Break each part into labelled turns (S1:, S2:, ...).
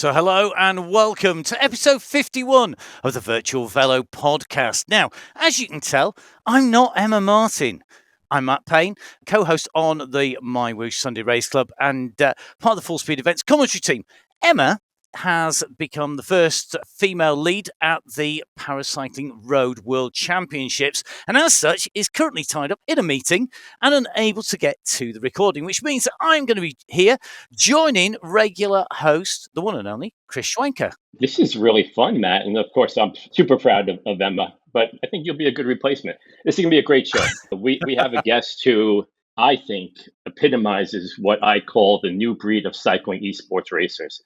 S1: So hello and welcome to episode 51 of the Virtual Velo Podcast. Now, as you can tell, I'm not Emma Martin. I'm Matt Payne, co-host on the My Whoosh Sunday Race Club and part of the Full Speed Events commentary team. Emma has become the first female lead at the Paracycling Road World Championships, and as such is currently tied up in a meeting and unable to get to the recording, which means that I'm going to be here joining regular host, the one and only Chris Schwenker.
S2: This is really fun, Matt, and of course I'm super proud of Emma, but I think you'll be a good replacement. This is going to be a great show. We have a guest who I think epitomizes what I call the new breed of cycling esports racers.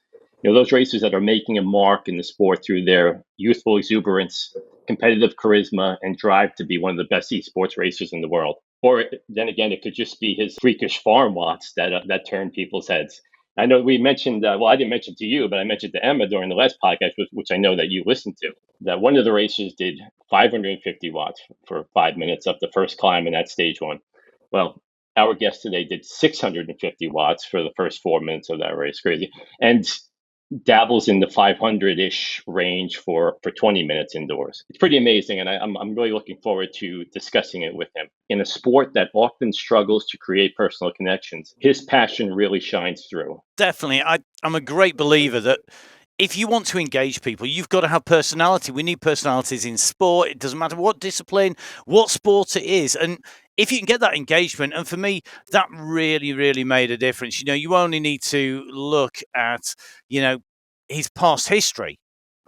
S2: You know, those racers that are making a mark in the sport through their youthful exuberance, competitive charisma, and drive to be one of the best esports racers in the world. Or then again, it could just be his freakish Farmwatts that turn people's heads. I know we mentioned, I didn't mention to you, but I mentioned to Emma during the last podcast, which I know that you listened to, that one of the racers did 550 watts for 5 minutes up the first climb in that stage one. Well, our guest today did 650 watts for the first 4 minutes of that race. Crazy. And dabbles in the 500-ish range for 20 minutes indoors. It's pretty amazing, and I'm really looking forward to discussing it with him. In a sport that often struggles to create personal connections, his passion really shines through.
S1: Definitely. I'm a great believer that if you want to engage people, you've got to have personality. We need personalities in sport. It doesn't matter what discipline, what sport it is. And if you can get that engagement, and for me, that really, really made a difference. You know, you only need to look at, his past history.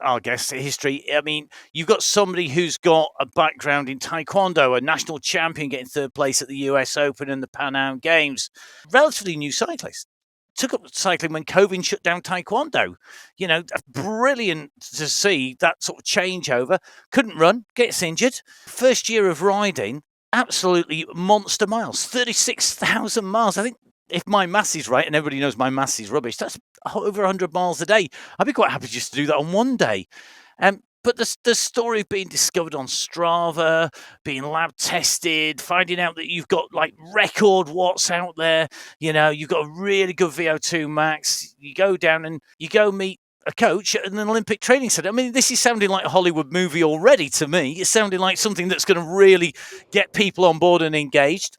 S1: I guess history. I mean, you've got somebody who's got a background in taekwondo, a national champion getting third place at the US Open and the Pan Am Games. Relatively new cyclist. Took up cycling when COVID shut down taekwondo. You know, brilliant to see that sort of changeover. Couldn't run, gets injured. First year of riding, absolutely monster miles, 36,000 miles. I think if my maths is right, and everybody knows my maths is rubbish, that's over 100 miles a day. I'd be quite happy just to do that on one day. But the story of being discovered on Strava, being lab tested, finding out that you've got like record watts out there, you know, you've got a really good VO2 max, you go down and you go meet a coach at an Olympic training center. I mean, this is sounding like a Hollywood movie already to me. It's sounding like something that's going to really get people on board and engaged.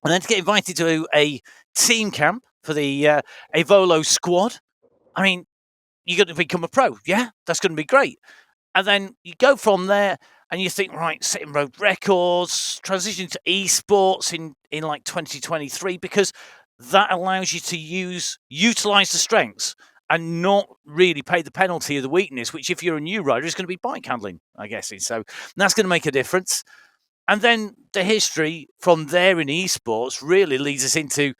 S1: And then to get invited to a team camp for the Evolo squad. I mean, you're going to become a pro. Yeah, that's going to be great. And then you go from there and you think, right, setting road records, transition to esports in like 2023, because that allows you to utilize the strengths and not really pay the penalty of the weakness, which if you're a new rider is going to be bike handling, I guess. So that's going to make a difference. And then the history from there in esports really leads us into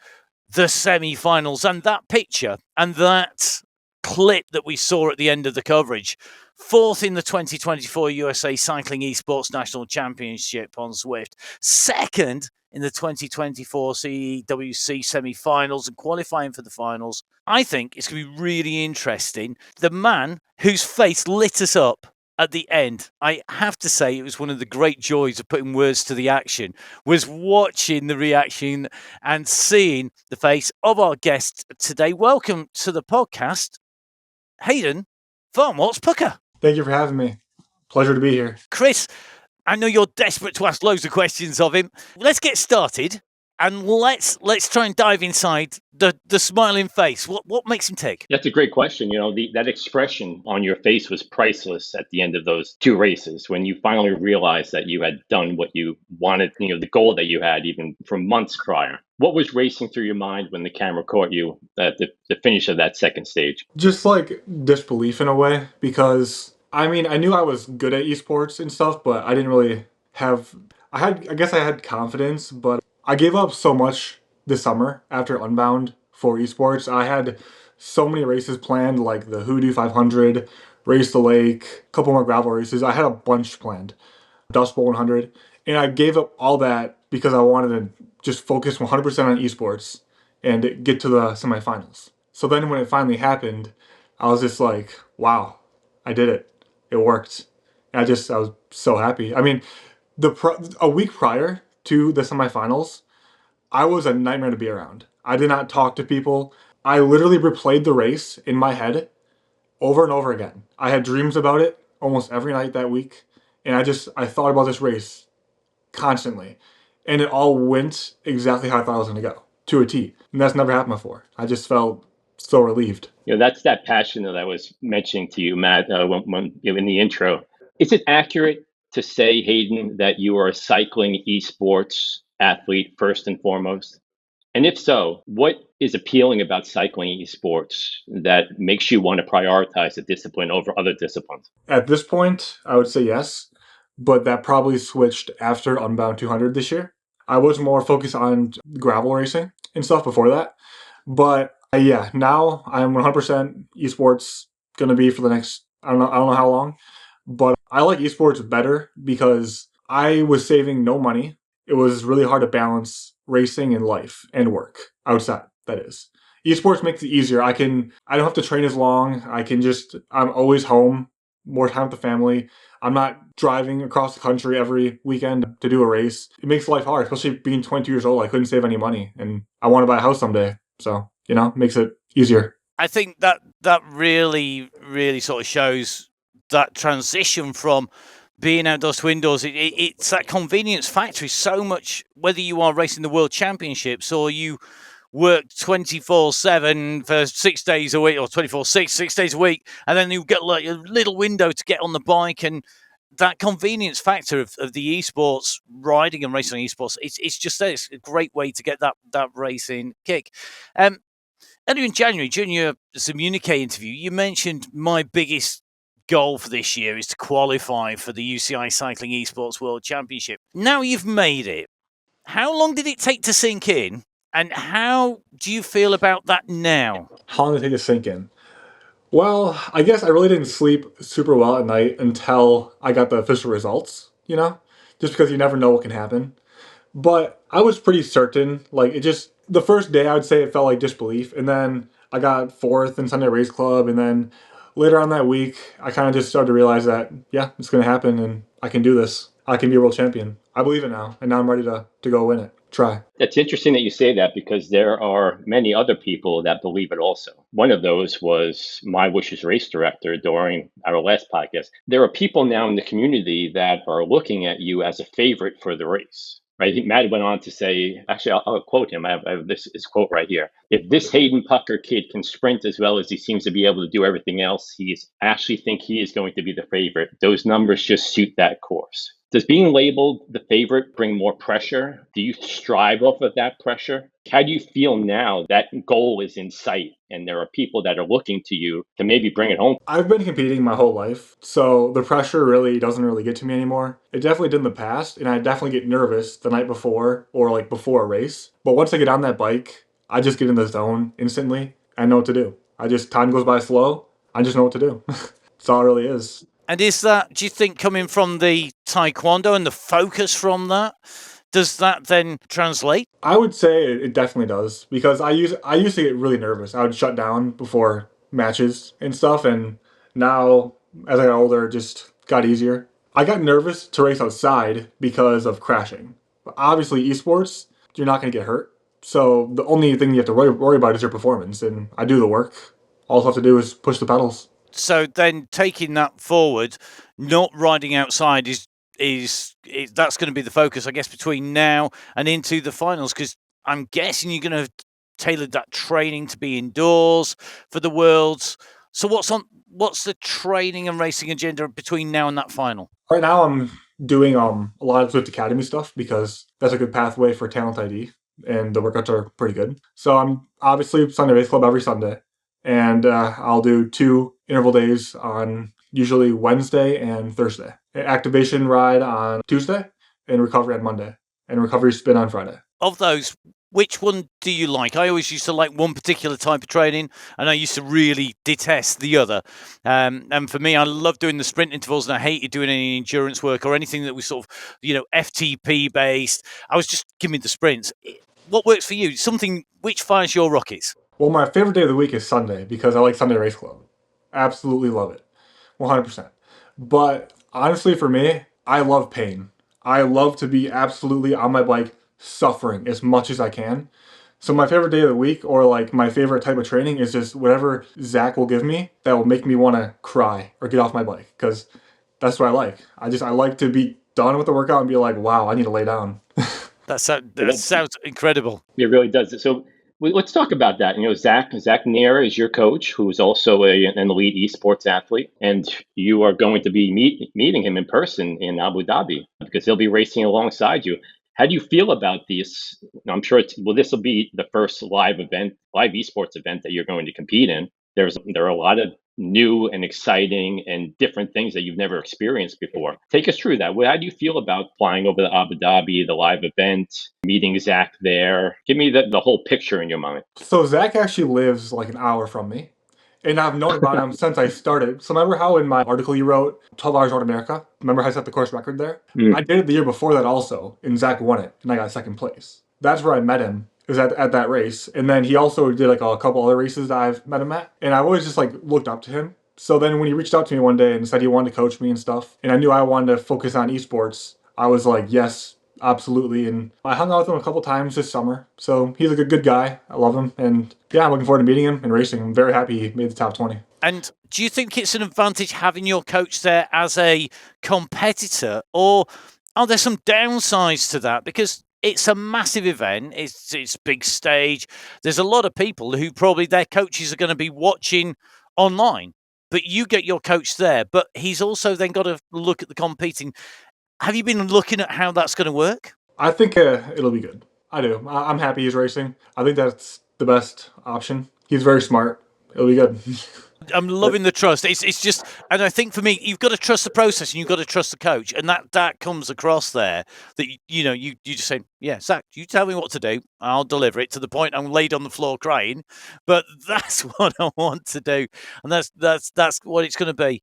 S1: the semi-finals and that picture and that clip that we saw at the end of the coverage. Fourth in the 2024 USA Cycling Esports National Championship on Zwift. Second in the 2024 CEWC semi-finals and qualifying for the finals. I think it's going to be really interesting. The man whose face lit us up at the end, I have to say it was one of the great joys of putting words to the action, was watching the reaction and seeing the face of our guest today. Welcome to the podcast, Hayden, Farmwatts Pucker.
S3: Thank you for having me. Pleasure to be here.
S1: Chris, I know you're desperate to ask loads of questions of him. Let's get started and let's try and dive inside the smiling face. What makes him tick?
S2: That's a great question. You know, that expression on your face was priceless at the end of those two races when you finally realized that you had done what you wanted, you know, the goal that you had even from months prior. What was racing through your mind when the camera caught you at the finish of that second stage?
S3: Just like disbelief in a way, because I mean, I knew I was good at esports and stuff, but I didn't really have, I guess I had confidence, but I gave up so much this summer after Unbound for esports. I had so many races planned, like the Hoodoo 500, Race the Lake, a couple more gravel races. I had a bunch planned, Dust Bowl 100, and I gave up all that because I wanted to just focus 100% on esports and get to the semifinals. So then when it finally happened, I was just like, wow, I did it. It worked. And I was so happy. I mean, a week prior to the semifinals, I was a nightmare to be around. I did not talk to people. I literally replayed the race in my head over and over again. I had dreams about it almost every night that week, and I thought about this race constantly, and it all went exactly how I thought it was going to go, to a T. And that's never happened before. I just felt so relieved.
S2: That's that passion that I was mentioning to you, Matt, when in the intro. Is it accurate to say, Hayden, that you are a cycling esports athlete first and foremost? And if so, what is appealing about cycling esports that makes you want to prioritize the discipline over other disciplines?
S3: At this point, I would say yes, but that probably switched after Unbound 200 this year. I was more focused on gravel racing and stuff before that. But yeah, now I'm 100% esports going to be for the next, I don't know how long. But I like esports better because I was saving no money. It was really hard to balance racing and life and work outside, that is. Esports makes it easier. I don't have to train as long. I'm always home, more time with the family. I'm not driving across the country every weekend to do a race. It makes life hard, especially being 22 years old. I couldn't save any money and I want to buy a house someday. So, makes it easier.
S1: I think that really, really sort of shows that transition from being outdoors to indoors. It's that convenience factor is so much, whether you are racing the world championships or you work 24/7 for 6 days a week, or 24/6, 6 days a week, and then you get like a little window to get on the bike, and that convenience factor of the esports riding and racing esports, it's just it's a great way to get that racing kick. Earlier in January, during your Communique interview, you mentioned my biggest goal for this year is to qualify for the UCI Cycling Esports World Championship. Now you've made it. How long did it take to sink in? And how do you feel about that now?
S3: How long did it take to sink in? Well, I guess I really didn't sleep super well at night until I got the official results, just because you never know what can happen. But I was pretty certain, the first day I would say it felt like disbelief, and then I got fourth in Sunday Race Club, and then later on that week, I kind of just started to realize that, yeah, it's going to happen, and I can do this. I can be a world champion. I believe it now, and now I'm ready to go win it. Try.
S2: That's interesting that you say that, because there are many other people that believe it also. One of those was my Wish's race director during our last podcast. There are people now in the community that are looking at you as a favorite for the race. Right? I think Matt went on to say, actually, I'll quote him. I have this quote right here. If this Hayden Pucker kid can sprint as well as he seems to be able to do everything else, actually think he is going to be the favorite. Those numbers just suit that course. Does being labeled the favorite bring more pressure? Do you strive off of that pressure? How do you feel now that goal is in sight and there are people that are looking to you to maybe bring it home?
S3: I've been competing my whole life, so the pressure really doesn't really get to me anymore. It definitely did in the past, and I definitely get nervous the night before or before a race. But once I get on that bike, I just get in the zone instantly. I know what to do. Time goes by slow. I just know what to do. That's all it really is.
S1: And is that, do you think, coming from the Taekwondo and the focus from that, does that then translate?
S3: I would say it definitely does, because I used to get really nervous. I would shut down before matches and stuff, and now as I got older, it just got easier. I got nervous to race outside because of crashing. But obviously, esports, you're not going to get hurt. So the only thing you have to worry about is your performance, and I do the work. All I have to do is push the pedals.
S1: So then taking that forward, not riding outside is that's going to be the focus, I guess, between now and into the finals, because I'm guessing you're going to tailor that training to be indoors for the Worlds. So what's the training and racing agenda between now and that final?
S3: Right now I'm doing a lot of Swift Academy stuff, because that's a good pathway for Talent ID, and the workouts are pretty good. So I'm obviously Sunday Race Club every Sunday, and I'll do 2 interval days on usually Wednesday and Thursday. Activation ride on Tuesday and recovery on Monday, and recovery spin on Friday.
S1: Of those, which one do you like? I always used to like one particular type of training, and I used to really detest the other. And for me, I love doing the sprint intervals, and I hated doing any endurance work or anything that was sort of, FTP based. I was just, give me the sprints. What works for you? Which fires your rockets?
S3: Well, my favorite day of the week is Sunday, because I like Sunday Race Club. Absolutely love it. 100%. But honestly, for me, I love pain. I love to be absolutely on my bike suffering as much as I can. So my favorite day of the week, or like my favorite type of training, is just whatever Zach will give me that will make me want to cry or get off my bike, because that's what I like. I like to be done with the workout and be like, wow, I need to lay down.
S1: That sounds incredible.
S2: It really does. So let's talk about that. Zach Nair is your coach, who's also an elite esports athlete, and you are going to be meeting him in person in Abu Dhabi because he'll be racing alongside you. How do you feel about this? I'm sure this will be the first live esports event that you're going to compete in. There are a lot of new and exciting and different things that you've never experienced before. Take us through that. How do you feel about flying over to Abu Dhabi, the live event, meeting Zach there? Give me the whole picture in your mind.
S3: So Zach actually lives like an hour from me, and I've known about him since I started. So remember how in my article you wrote 12 Hours North America? Remember how I set the course record there? I did it the year before that also, and Zach won it, and I got second place. That's where I met him, is at that race. And then he also did like a couple other races that I've met him at, and I've always just like looked up to him. So then when he reached out to me one day and said he wanted to coach me and stuff, and I knew I wanted to focus on esports, I was like, yes, absolutely. And I hung out with him a couple times this summer. So he's a good guy. I love him. And yeah, I'm looking forward to meeting him and racing. I'm very happy he made the top 20.
S1: And do you think it's an advantage having your coach there as a competitor, or are there some downsides to that? Because it's a massive event. It's big stage. There's a lot of people who probably their coaches are going to be watching online, but you get your coach there, but he's also then got to look at the competing. Have you been looking at how that's going to work?
S3: I think it'll be good. I do. I'm happy he's racing. I think that's the best option. He's very smart. It'll be good.
S1: I'm loving the trust. It's just, and I think for me, you've got to trust the process and you've got to trust the coach, and that comes across there. That you just say, yeah, Zach, you tell me what to do, I'll deliver it, to the point I'm laid on the floor crying. But that's what I want to do, and that's what it's going to be.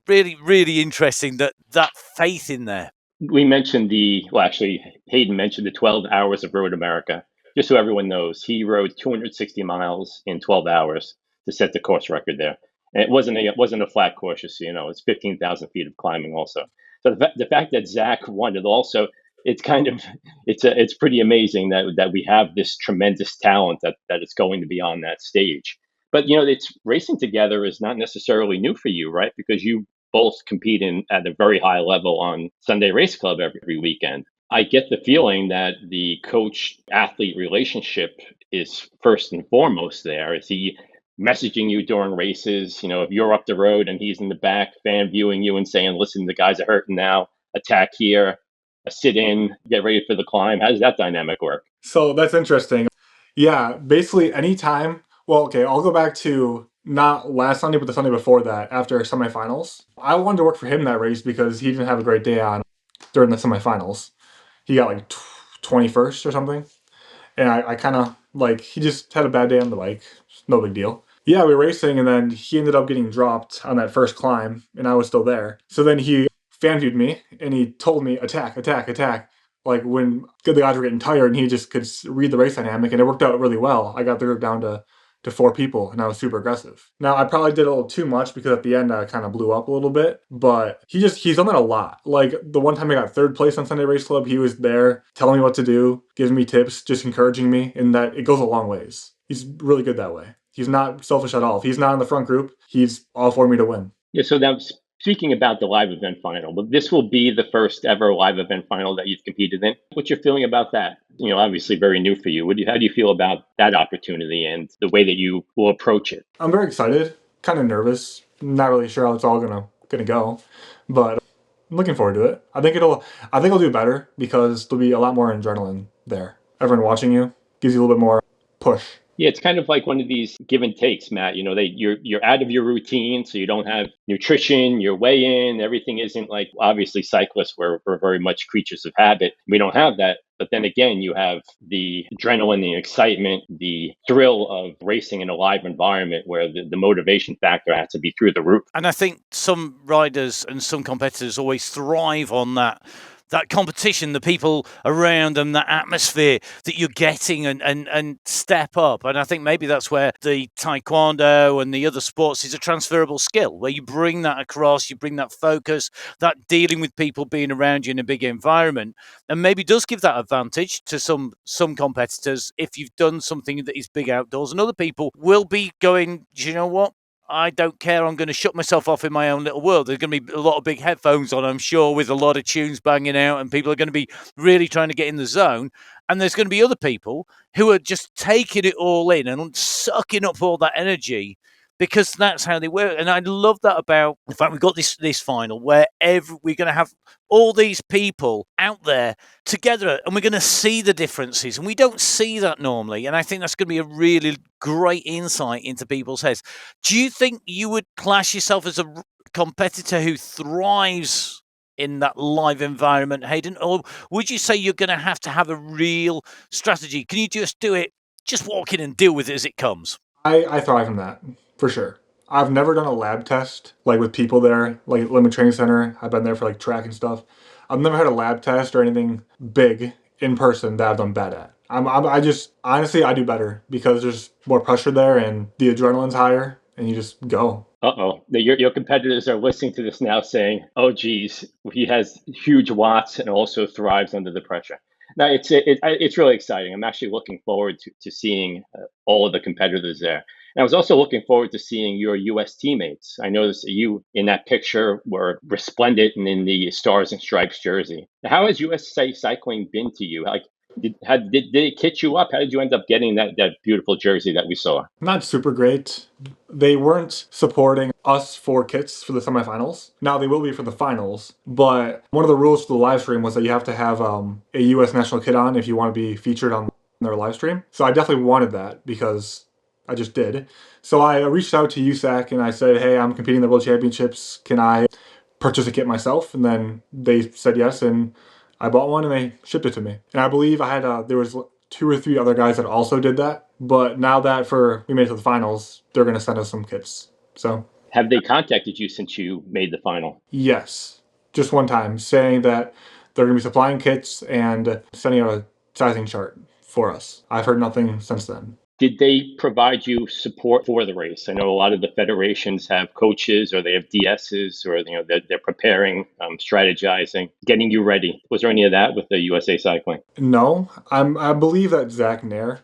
S1: Really, really interesting that faith in there.
S2: We mentioned Hayden mentioned the 12 hours of Road America. Just so everyone knows, he rode 260 miles in 12 hours to set the course record there. And it wasn't a flat course, just so you know. It's 15,000 feet of climbing also. So the fact that Zach won it also, it's pretty amazing that we have this tremendous talent that is going to be on that stage. But it's racing together is not necessarily new for you, right? Because you both compete at a very high level on Sunday Race Club every weekend. I get the feeling that the coach-athlete relationship is first and foremost there. Is he messaging you during races? If you're up the road and he's in the back fan viewing you and saying, listen, the guys are hurting now, attack here, sit in, get ready for the climb. How does that dynamic work?
S3: So that's interesting. Yeah, basically anytime. Well, okay, I'll go back to not last Sunday, but the Sunday before that, after semifinals. I wanted to work for him that race because he didn't have a great day on during the semifinals. He got like 21st or something. And I kind of he just had a bad day on the bike. No big deal. Yeah, we were racing, and then he ended up getting dropped on that first climb, and I was still there. So then he fan viewed me, and he told me, attack, attack, attack. Like when the guys were getting tired, and he just could read the race dynamic, and it worked out really well. I got the group down to 4 people, and I was super aggressive. Now, I probably did a little too much because at the end I kind of blew up a little bit, but he's done that a lot. Like the one time I got 3rd place on Sunday Race Club, he was there telling me what to do, giving me tips, just encouraging me, and that it goes a long ways. He's really good that way. He's not selfish at all. If he's not in the front group, he's all for me to win.
S2: Yeah, so now speaking about the live event final, but this will be the first ever live event final that you've competed in. What's your feeling about that? Obviously very new for you. How do you feel about that opportunity and the way that you will approach it?
S3: I'm very excited, kind of nervous, not really sure how it's all gonna go, but I'm looking forward to it. I think I'll do better because there'll be a lot more adrenaline there. Everyone watching you gives you a little bit more push.
S2: Yeah, it's kind of like one of these give and takes, Matt. You're out of your routine, so you don't have nutrition, your weigh-in, everything isn't like, obviously cyclists, we're very much creatures of habit. We don't have that. But then again, you have the adrenaline, the excitement, the thrill of racing in a live environment where the motivation factor has to be through the roof.
S1: And I think some riders and some competitors always thrive on that that competition, the people around them, that atmosphere that you're getting and step up. And I think maybe that's where the taekwondo and the other sports is a transferable skill, where you bring that across, you bring that focus, that dealing with people being around you in a big environment, and maybe does give that advantage to some competitors if you've done something that is big outdoors. And other people will be going, do you know what? I don't care. I'm going to shut myself off in my own little world. There's going to be a lot of big headphones on, I'm sure, with a lot of tunes banging out, and people are going to be really trying to get in the zone. And there's going to be other people who are just taking it all in and sucking up all that energy, because that's how they work. And I love that about the fact we've got this final where we're going to have all these people out there together, and we're going to see the differences, and we don't see that normally. And I think that's going to be a really great insight into people's heads. Do you think you would class yourself as a competitor who thrives in that live environment, Hayden, or would you say you're going to have a real strategy? Can you just do it, just walk in and deal with it as it comes?
S3: I thrive in that, for sure. I've never done a lab test, like with people there, like at Limit Training Center. I've been there for like track and stuff. I've never had a lab test or anything big in person that I've done bad at. I just, honestly, I do better because there's more pressure there and the adrenaline's higher and you just go.
S2: Uh-oh. Your competitors are listening to this now saying, oh, geez, he has huge watts and also thrives under the pressure. Now, it's really exciting. I'm actually looking forward to seeing all of the competitors there. And I was also looking forward to seeing your U.S. teammates. I noticed you in that picture were resplendent and in the Stars and Stripes jersey. How has USA Cycling been to you? Like, did it kit you up? How did you end up getting that beautiful jersey that we saw?
S3: Not super great. They weren't supporting us for kits for the semifinals. Now they will be for the finals, but one of the rules for the live stream was that you have to have a U.S. national kit on if you want to be featured on their live stream. So I definitely wanted that because I just did. So I reached out to USAC and I said, hey, I'm competing in the World Championships. Can I purchase a kit myself? And then they said yes, and I bought one and they shipped it to me. And I believe I had there was 2 or 3 other guys that also did that. But now that we made it to the finals, they're going to send us some kits. So
S2: have they contacted you since you made the final?
S3: Yes, just one time, saying that they're going to be supplying kits and sending out a sizing chart for us. I've heard nothing since then.
S2: Did they provide you support for the race? I know a lot of the federations have coaches or they have DSs or they're preparing, strategizing, getting you ready. Was there any of that with the USA Cycling?
S3: No, I believe that Zach Nair,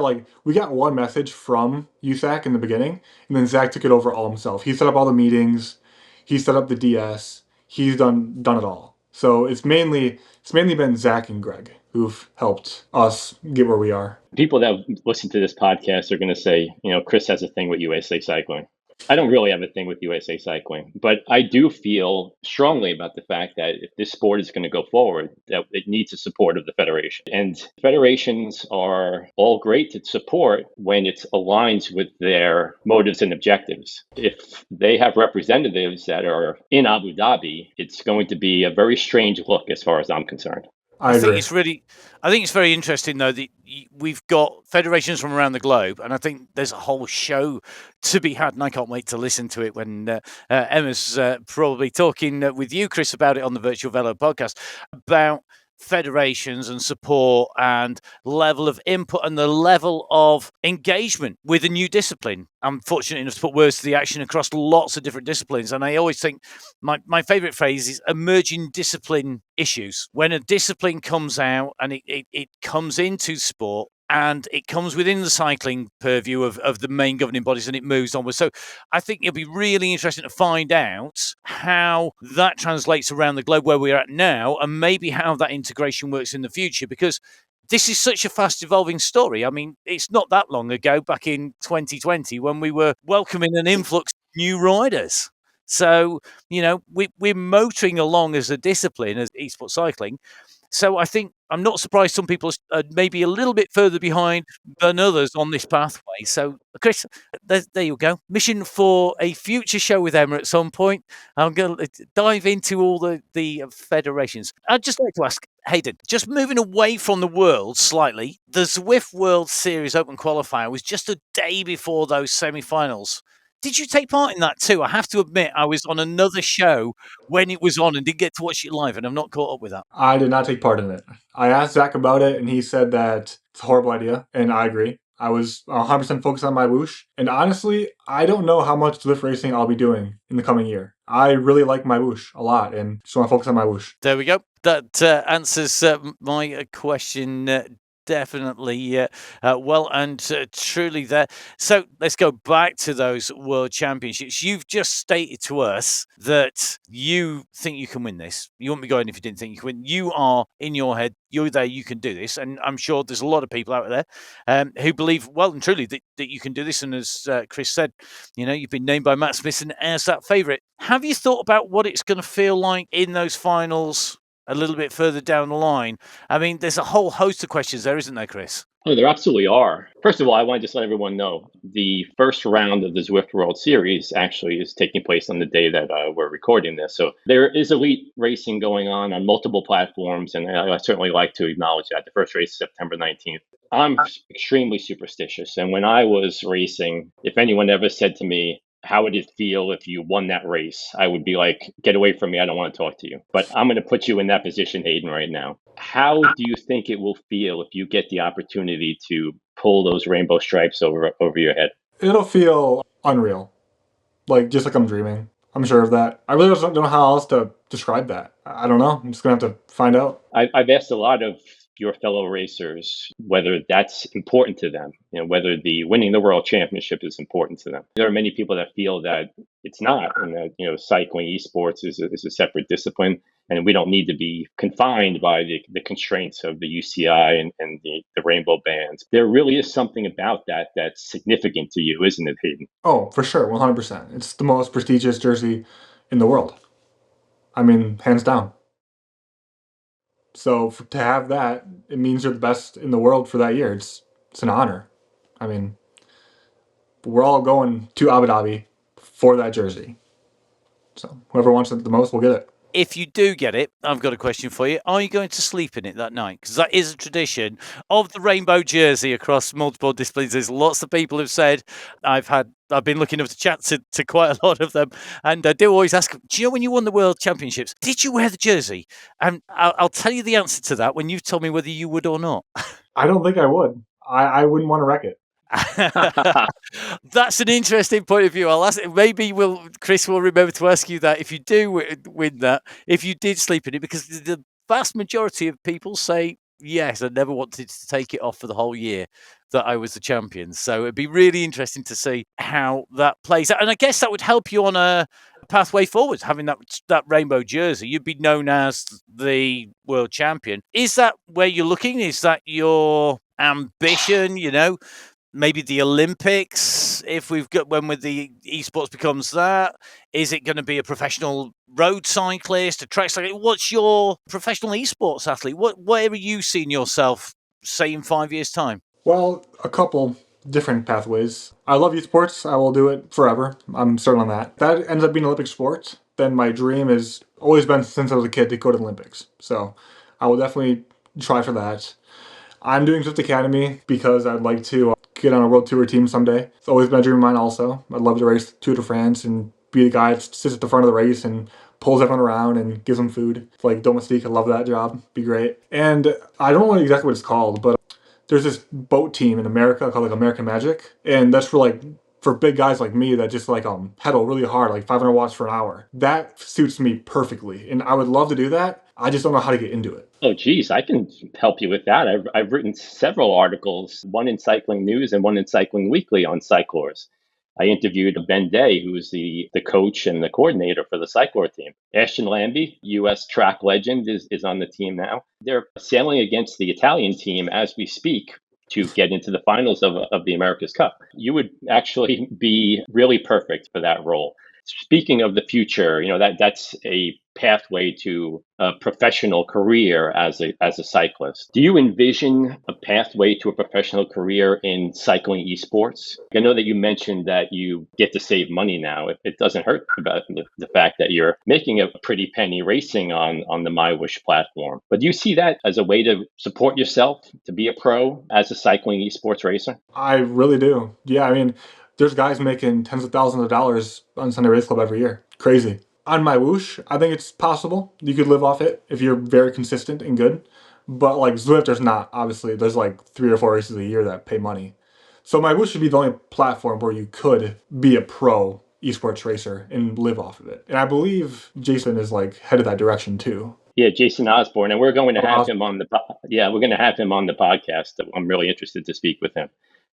S3: like we got one message from USAC in the beginning, and then Zach took it over all himself. He set up all the meetings, he set up the DS, he's done it all. So it's mainly been Zach and Greg who've helped us get where we are.
S2: People that listen to this podcast are going to say, Chris has a thing with USA Cycling. I don't really have a thing with USA Cycling, but I do feel strongly about the fact that if this sport is going to go forward, that it needs the support of the federation. And federations are all great to support when it aligns with their motives and objectives. If they have representatives that are in Abu Dhabi, it's going to be a very strange look as far as I'm concerned.
S3: I
S1: think it's very interesting though that we've got federations from around the globe, and I think there's a whole show to be had, and I can't wait to listen to it when Emma's probably talking with you, Chris, about it on the Virtual Velo Podcast about federations and support and level of input and the level of engagement with a new discipline. I'm fortunate enough to put words to the action across lots of different disciplines, and I always think my favorite phrase is emerging discipline issues. When a discipline comes out and it comes into sport and it comes within the cycling purview of the main governing bodies and it moves onwards. So I think it'll be really interesting to find out how that translates around the globe where we're at now, and maybe how that integration works in the future, because this is such a fast evolving story. I mean, it's not that long ago, back in 2020, when we were welcoming an influx of new riders. So, we're motoring along as a discipline, as esports cycling. So I think I'm not surprised some people are maybe a little bit further behind than others on this pathway. So, Chris, there you go. Mission for a future show with Emma at some point. I'm going to dive into all the federations. I'd just like to ask, Hayden, just moving away from the world slightly, the Zwift World Series Open Qualifier was just a day before those semi-finals. Did you take part in that too? I have to admit, I was on another show when it was on and didn't get to watch it live, and I'm not caught up with that.
S3: I did not take part in it. I asked Zach about it, and he said that it's a horrible idea, and I agree. I was 100% focused on my whoosh, and honestly, I don't know how much lift racing I'll be doing in the coming year. I really like my whoosh a lot, and just want to focus on my whoosh.
S1: There we go. That answers my question definitely well and truly there. So let's go back to those World Championships. You've just stated to us that you think you can win this. You wouldn't be going if you didn't think you can win. You are in your head. You're there. You can do this. And I'm sure there's a lot of people out there who believe well and truly that you can do this. And as Chris said, you've been named by Matt Smith as that favourite. Have you thought about what it's going to feel like in those finals a little bit further down the line? I mean, there's a whole host of questions there, isn't there, Chris?
S2: Oh, there absolutely are. First of all, I want to just let everyone know the first round of the Zwift World Series actually is taking place on the day that we're recording this. So there is elite racing going on multiple platforms, and I certainly like to acknowledge that. The first race is September 19th. I'm extremely superstitious, and when I was racing, if anyone ever said to me, how would it feel if you won that race? I would be like, get away from me. I don't want to talk to you. But I'm going to put you in that position, Hayden, right now. How do you think it will feel if you get the opportunity to pull those rainbow stripes over your head?
S3: It'll feel unreal. Just like I'm dreaming. I'm sure of that. I really don't know how else to describe that. I don't know. I'm just going to have to find out.
S2: I've asked a lot of your fellow racers whether that's important to them, whether the winning the world championship is important to them. There are many people that feel that it's not, and that cycling esports is a separate discipline, and we don't need to be confined by the constraints of the UCI and the rainbow bands. There really is something about that that's significant to you, isn't it, Hayden?
S3: Oh, for sure, 100%. It's the most prestigious jersey in the world. I mean, hands down. So to have that, it means you're the best in the world for that year. It's an honor. I mean, we're all going to Abu Dhabi for that jersey. So whoever wants it the most will get it.
S1: If you do get it, I've got a question for you. Are you going to sleep in it that night? Because that is a tradition of the rainbow jersey across multiple disciplines. There's lots of people who've said, I've been looking up to chat to quite a lot of them, and I do always ask, do you know when you won the World Championships, did you wear the jersey? And I'll tell you the answer to that when you've told me whether you would or not.
S3: I don't think I would. I wouldn't want to wreck it.
S1: That's an interesting point of view. I'll ask. Maybe Chris will remember to ask you that if you do win that, if you did sleep in it, because the vast majority of people say yes, I never wanted to take it off for the whole year that I was the champion. So it'd be really interesting to see how that plays out, and I guess that would help you on a pathway forward. Having that rainbow jersey, you'd be known as the world champion. Is that where you're looking? Is that your ambition? Maybe the Olympics, when with the esports becomes that, is it going to be a professional road cyclist, a track cyclist? What's your professional esports athlete? Where are you seeing yourself, say, in 5 years' time?
S3: Well, a couple different pathways. I love esports. I will do it forever. I'm certain on that. That ends up being an Olympic sport. Then my dream has always been since I was a kid to go to the Olympics. So I will definitely try for that. I'm doing Zwift Academy because I'd like to get on a World Tour team someday. It's always been a dream of mine also. I'd love to race Tour de France and be the guy that sits at the front of the race and pulls everyone around and gives them food. It's like domestique, I love that job. Be great. And I don't know exactly what it's called, but there's this boat team in America called American Magic. And that's for big guys like me that just pedal really hard, 500 watts for an hour. That suits me perfectly. And I would love to do that. I just don't know how to get into it.
S2: Oh, geez, I can help you with that. I've written several articles, one in Cycling News and one in Cycling Weekly on Cyclors. I interviewed Ben Day, who is the coach and the coordinator for the Cyclor team. Ashton Lambie, U.S. track legend, is on the team now. They're sailing against the Italian team as we speak to get into the finals of the America's Cup. You would actually be really perfect for that role. Speaking of the future, that's a pathway to a professional career as a cyclist. Do you envision a pathway to a professional career in cycling esports? I know that you mentioned that you get to save money now. It doesn't hurt about the fact that you're making a pretty penny racing on the MyWish platform. But do you see that as a way to support yourself, to be a pro as a cycling esports racer?
S3: I really do. Yeah, I mean, There's guys making tens of thousands of dollars on Sunday Race Club every year. Crazy. On my whoosh, I think it's possible. You could live off it if you're very consistent and good. But like Zwift, there's not. Obviously, there's like 3 or 4 races a year that pay money. So my whoosh should be the only platform where you could be a pro esports racer and live off of it. And I believe Jason is like headed that direction too.
S2: Yeah, Jason Osborne, and we're going to have him on the we're going to have him on the podcast. I'm really interested to speak with him.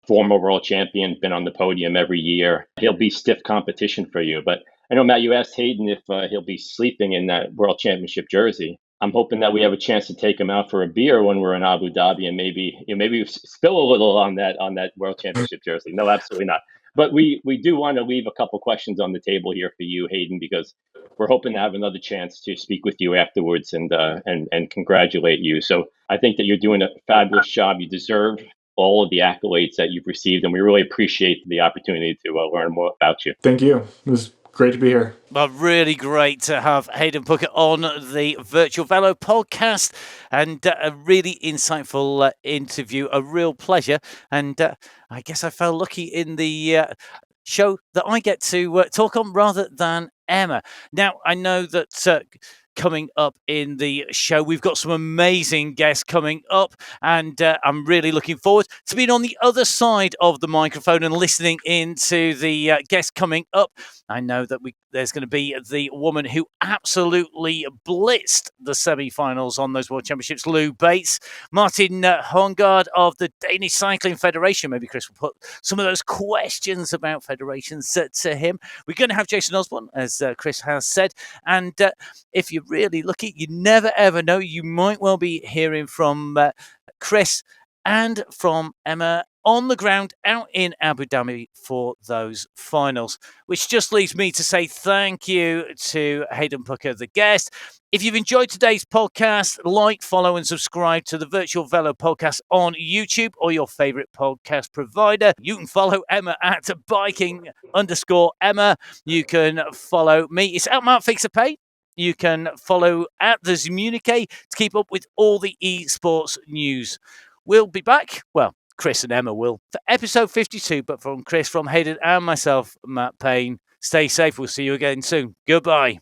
S2: Former world champion, been on the podium every year. He'll be stiff competition for you. But I know, Matt, you asked Hayden if he'll be sleeping in that world championship jersey. I'm hoping that we have a chance to take him out for a beer when we're in Abu Dhabi, and maybe spill a little on that world championship jersey. No, absolutely not. But we do want to leave a couple questions on the table here for you, Hayden, because we're hoping to have another chance to speak with you afterwards and congratulate you. So I think that you're doing a fabulous job. You deserve all of the accolades that you've received, and we really appreciate the opportunity to learn more about you.
S3: Thank you. It was great to be here.
S1: Well, really great to have Hayden Puckett on the Virtual Velo Podcast, and a really insightful interview, a real pleasure. And I guess I felt lucky in the show that I get to talk on rather than Emma. Now, I know that coming up in the show, we've got some amazing guests coming up, and I'm really looking forward to being on the other side of the microphone and listening into the guests coming up. I know that there's going to be the woman who absolutely blitzed the semi-finals on those World Championships, Lou Bates, Martin Hongard of the Danish Cycling Federation. Maybe Chris will put some of those questions about federations to him. We're going to have Jason Osborne, as Chris has said, and if you're really lucky, you never ever know, you might well be hearing from Chris and from Emma on the ground out in Abu Dhabi for those finals, which just leaves me to say thank you to Hayden Puckett, the guest. If you've enjoyed today's podcast, like, follow and subscribe to the Virtual Velo Podcast on YouTube or your favorite podcast provider. You can follow Emma at biking_Emma. You can follow me. It's at Mark Fixer-Pay. You can follow at the Zmunique to keep up with all the esports news. We'll be back. Well, Chris and Emma will, for episode 52. But from Chris, from Hayden and myself, Matt Payne, stay safe. We'll see you again soon. Goodbye.